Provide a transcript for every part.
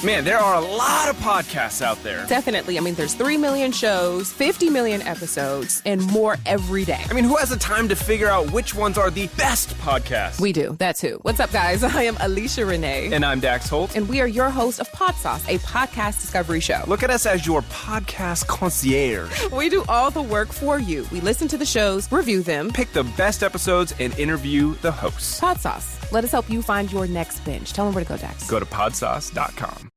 Man, there are a lot of podcasts out there. Definitely. I mean, there's 3 million shows, 50 million episodes, and more every day. I mean, who has the time to figure out which ones are the best podcasts? We do. That's who. What's up, guys? I am Alicia Renee. And I'm Dax Holt. And we are your host of Pod Sauce, a podcast discovery show. Look at us as your podcast concierge. We do all the work for you. We listen to the shows, review them, pick the best episodes, and interview the hosts. Pod Sauce. Let us help you find your next binge. Tell them where to go, Dax. Go to podsauce.com.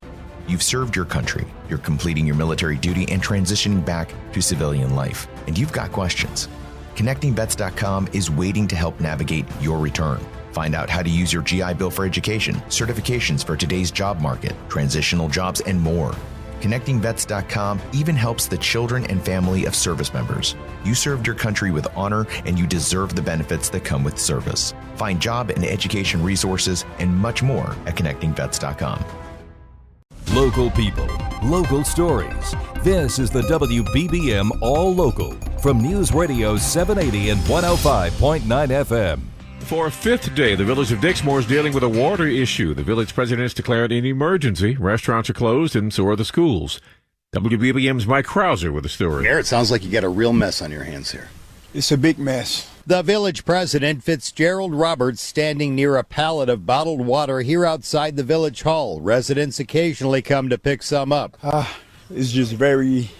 You've served your country, you're completing your military duty and transitioning back to civilian life, and you've got questions. ConnectingVets.com is waiting to help navigate your return. Find out how to use your GI Bill for education, certifications for today's job market, transitional jobs, and more. ConnectingVets.com even helps the children and family of service members. You served your country with honor, and you deserve the benefits that come with service. Find job and education resources and much more at ConnectingVets.com. Local people, local stories. This is the WBBM All Local from News Radio 780 and 105.9 FM. For a fifth day, the village of Dixmoor is dealing with a water issue. The village president has declared an emergency. Restaurants are closed and so are the schools. WBBM's Mike Krauser with the story. Garrett, sounds like you got a real mess on your hands here. It's a big mess. The village president, Fitzgerald Roberts, standing near a pallet of bottled water here outside the village hall. Residents occasionally come to pick some up. It's just very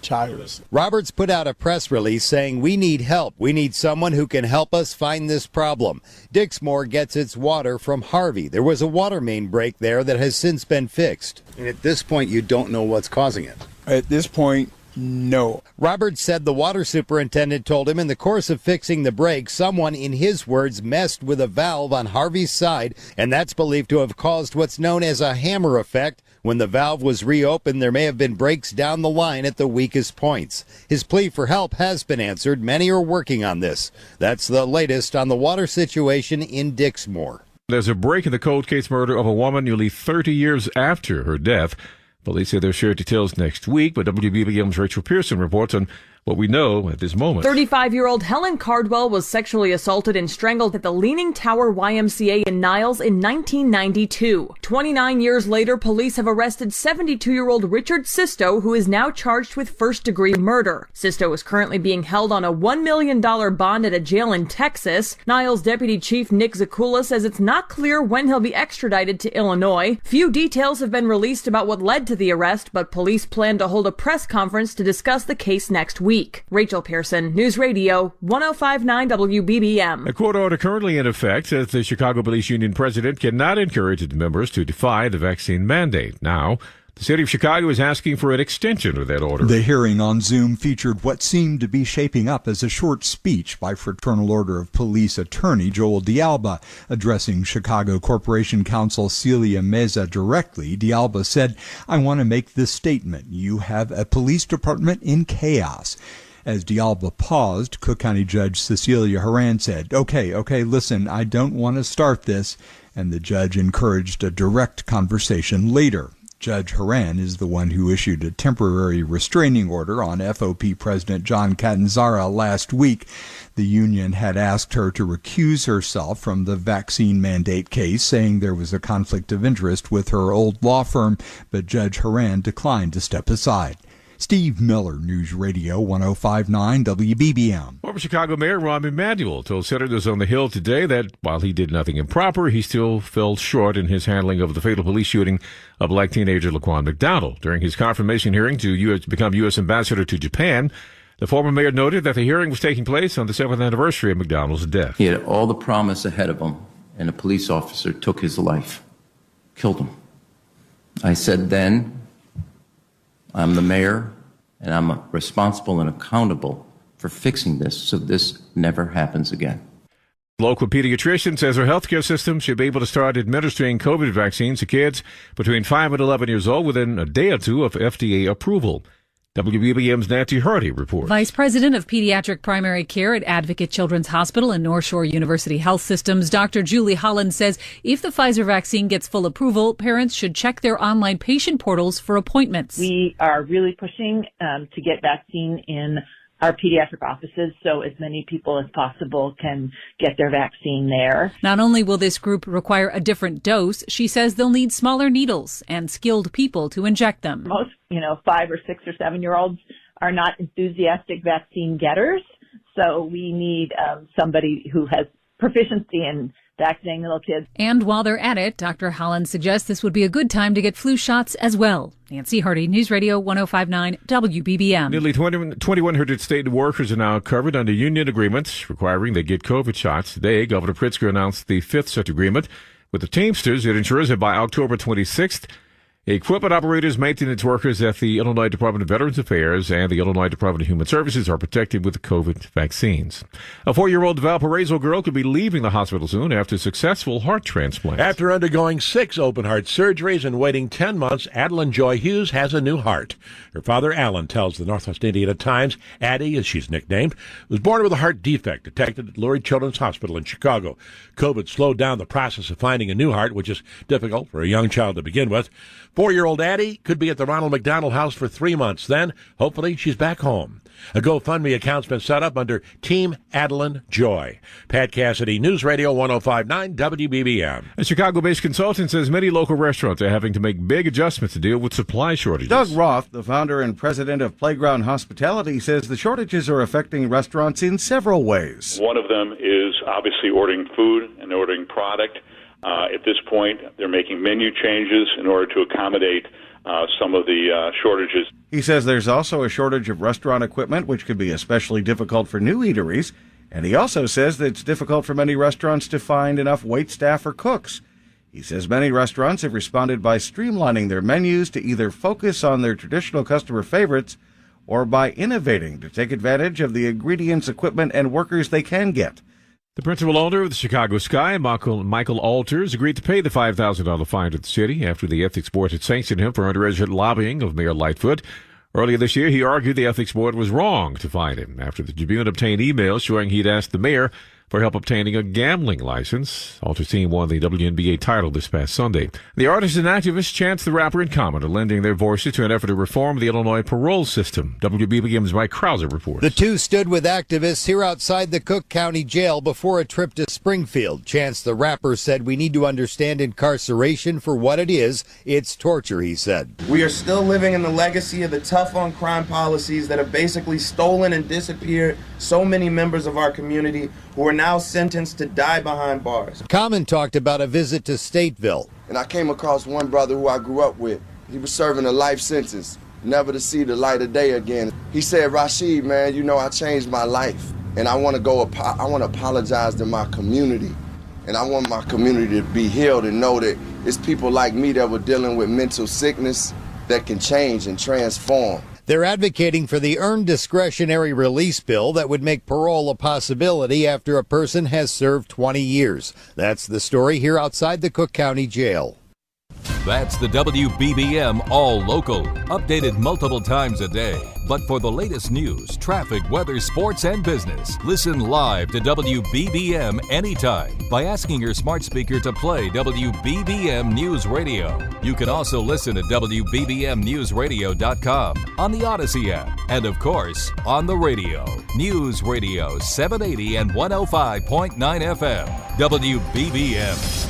tiring. Roberts put out a press release saying, "We need help. We need someone who can help us find this problem." Dixmoor gets its water from Harvey. There was a water main break there that has since been fixed. And at this point, you don't know what's causing it. At this point, no. Roberts said the water superintendent told him in the course of fixing the break, someone, in his words, messed with a valve on Harvey's side, and that's believed to have caused what's known as a hammer effect. When the valve was reopened, there may have been breaks down the line at the weakest points. His plea for help has been answered. Many are working on this. That's the latest on the water situation in Dixmoor. There's a break in the cold case murder of a woman nearly 30 years after her death. Police say they'll share details next week, but WBBM's Rachel Pearson reports on what we know at this moment. 35-year-old Helen Cardwell was sexually assaulted and strangled at the Leaning Tower YMCA in Niles in 1992. 29 years later, police have arrested 72-year-old Richard Sisto, who is now charged with first-degree murder. Sisto is currently being held on a $1 million bond at a jail in Texas. Niles Deputy Chief Nick Zakula says it's not clear when he'll be extradited to Illinois. Few details have been released about what led to the arrest, but police plan to hold a press conference to discuss the case next week. Rachel Pearson, News Radio 105.9 WBBM. A court order currently in effect says the Chicago Police Union president cannot encourage its members to defy the vaccine mandate. Now, the city of Chicago is asking for an extension of that order. The hearing on Zoom featured what seemed to be shaping up as a short speech by Fraternal Order of Police attorney Joel D'Alba. Addressing Chicago Corporation Counsel Celia Meza directly, D'Alba said, "I want to make this statement. You have a police department in chaos." As D'Alba paused, Cook County Judge Cecilia Horan said, Okay, listen, I don't want to start this. And the judge encouraged a direct conversation later. Judge Horan is the one who issued a temporary restraining order on FOP President John Catanzara last week. The union had asked her to recuse herself from the vaccine mandate case, saying there was a conflict of interest with her old law firm, but Judge Horan declined to step aside. Steve Miller, News Radio 105.9 WBBM. Former Chicago Mayor Rahm Emanuel told senators on the Hill today that while he did nothing improper, he still fell short in his handling of the fatal police shooting of black teenager Laquan McDonald. During his confirmation hearing to become U.S. ambassador to Japan, the former mayor noted that the hearing was taking place on the 7th anniversary of McDonald's death. He had all the promise ahead of him, and a police officer took his life, killed him. I said then, I'm the mayor, and I'm responsible and accountable for fixing this so this never happens again. Local pediatrician says our healthcare system should be able to start administering COVID vaccines to kids between 5 and 11 years old within a day or two of FDA approval. WBBM's Nancy Hardy reports. Vice President of Pediatric Primary Care at Advocate Children's Hospital and North Shore University Health Systems, Dr. Julie Holland says if the Pfizer vaccine gets full approval, parents should check their online patient portals for appointments. We are really pushing to get vaccine in our pediatric offices so as many people as possible can get their vaccine there. Not only will this group require a different dose, she says they'll need smaller needles and skilled people to inject them. Most, 5 or 6 or 7-year-olds are not enthusiastic vaccine getters, so we need somebody who has proficiency in vaccinating little kids. And while they're at it, Dr. Holland suggests this would be a good time to get flu shots as well. Nancy Hardy, News Radio 105.9 WBBM. Nearly 2,100 state workers are now covered under union agreements requiring they get COVID shots. Today, Governor Pritzker announced the 5th such agreement with the Teamsters. It ensures that by October 26th, equipment operators, maintenance workers at the Illinois Department of Veterans Affairs and the Illinois Department of Human Services are protected with COVID vaccines. A 4-year-old Valparaiso girl could be leaving the hospital soon after a successful heart transplant. After undergoing 6 open-heart surgeries and waiting 10 months, Adeline Joy Hughes has a new heart. Her father, Alan, tells the Northwest Indiana Times Addie, as she's nicknamed, was born with a heart defect detected at Lurie Children's Hospital in Chicago. COVID slowed down the process of finding a new heart, which is difficult for a young child to begin with. 4-year-old Addie could be at the Ronald McDonald House for 3 months. Then, hopefully, she's back home. A GoFundMe account's been set up under Team Adeline Joy. Pat Cassidy, News Radio 105.9 WBBM. A Chicago-based consultant says many local restaurants are having to make big adjustments to deal with supply shortages. Doug Roth, the founder and president of Playground Hospitality, says the shortages are affecting restaurants in several ways. One of them is obviously ordering food and ordering product. At this point, they're making menu changes in order to accommodate some of the shortages. He says there's also a shortage of restaurant equipment, which could be especially difficult for new eateries. And he also says that it's difficult for many restaurants to find enough waitstaff or cooks. He says many restaurants have responded by streamlining their menus to either focus on their traditional customer favorites or by innovating to take advantage of the ingredients, equipment, and workers they can get. The principal owner of the Chicago Sky, Michael Alters, agreed to pay the $5,000 fine to the city after the Ethics Board had sanctioned him for underage lobbying of Mayor Lightfoot. Earlier this year, he argued the Ethics Board was wrong to fine him after the Tribune obtained emails showing he'd asked the mayor for help obtaining a gambling license. Alter's team won the WNBA title this past Sunday. The artist and activist Chance the Rapper and Common are lending their voices to an effort to reform the Illinois parole system. WBBM's Mike Krauser reports. The two stood with activists here outside the Cook County Jail before a trip to Springfield. Chance the Rapper said we need to understand incarceration for what it is. It's torture, he said. We are still living in the legacy of the tough on crime policies that have basically stolen and disappeared so many members of our community who are now sentenced to die behind bars. Common talked about a visit to Stateville. And I came across one brother who I grew up with. He was serving a life sentence, never to see the light of day again. He said, Rashid, man, you know, I changed my life. And I want to apologize to my community. And I want my community to be healed and know that it's people like me that were dealing with mental sickness that can change and transform. They're advocating for the earned discretionary release bill that would make parole a possibility after a person has served 20 years. That's the story here outside the Cook County Jail. That's the WBBM All Local, updated multiple times a day. But for the latest news, traffic, weather, sports, and business, listen live to WBBM anytime by asking your smart speaker to play WBBM News Radio. You can also listen at WBBMNewsRadio.com, on the Odyssey app, and of course, on the radio. News Radio 780 and 105.9 FM, WBBM.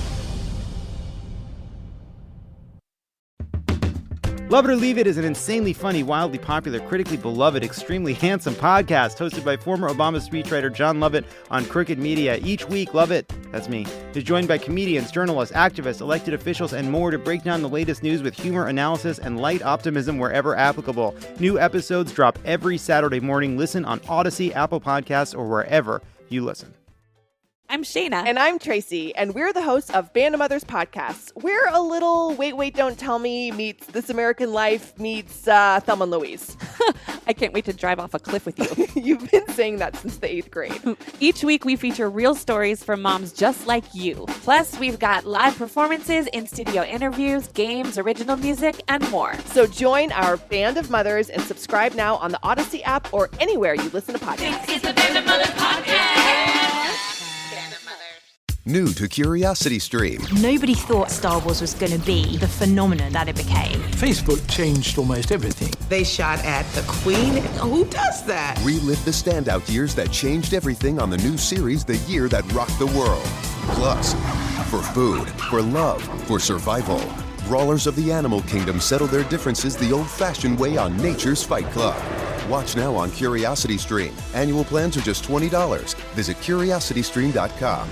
Love It or Leave It is an insanely funny, wildly popular, critically beloved, extremely handsome podcast hosted by former Obama speechwriter John Lovett on Crooked Media. Each week, Lovett, that's me, is joined by comedians, journalists, activists, elected officials, and more to break down the latest news with humor, analysis, and light optimism wherever applicable. New episodes drop every Saturday morning. Listen on Odyssey, Apple Podcasts, or wherever you listen. I'm Shayna. And I'm Tracy, and we're the hosts of Band of Mothers podcasts. We're a little Wait, Don't Tell Me meets This American Life meets Thelma and Louise. I can't wait to drive off a cliff with you. You've been saying that since the 8th grade. Each week, we feature real stories from moms just like you. Plus, we've got live performances, in-studio interviews, games, original music, and more. So join our Band of Mothers and subscribe now on the Odyssey app or anywhere you listen to podcasts. It's the Band of Mothers podcast. New to CuriosityStream. Nobody thought Star Wars was going to be the phenomenon that it became. Facebook changed almost everything. They shot at the Queen. Who does that? Relive the standout years that changed everything on the new series, The Year That Rocked the World. Plus, for food, for love, for survival, brawlers of the animal kingdom settle their differences the old-fashioned way on Nature's Fight Club. Watch now on CuriosityStream. Annual plans are just $20. Visit CuriosityStream.com.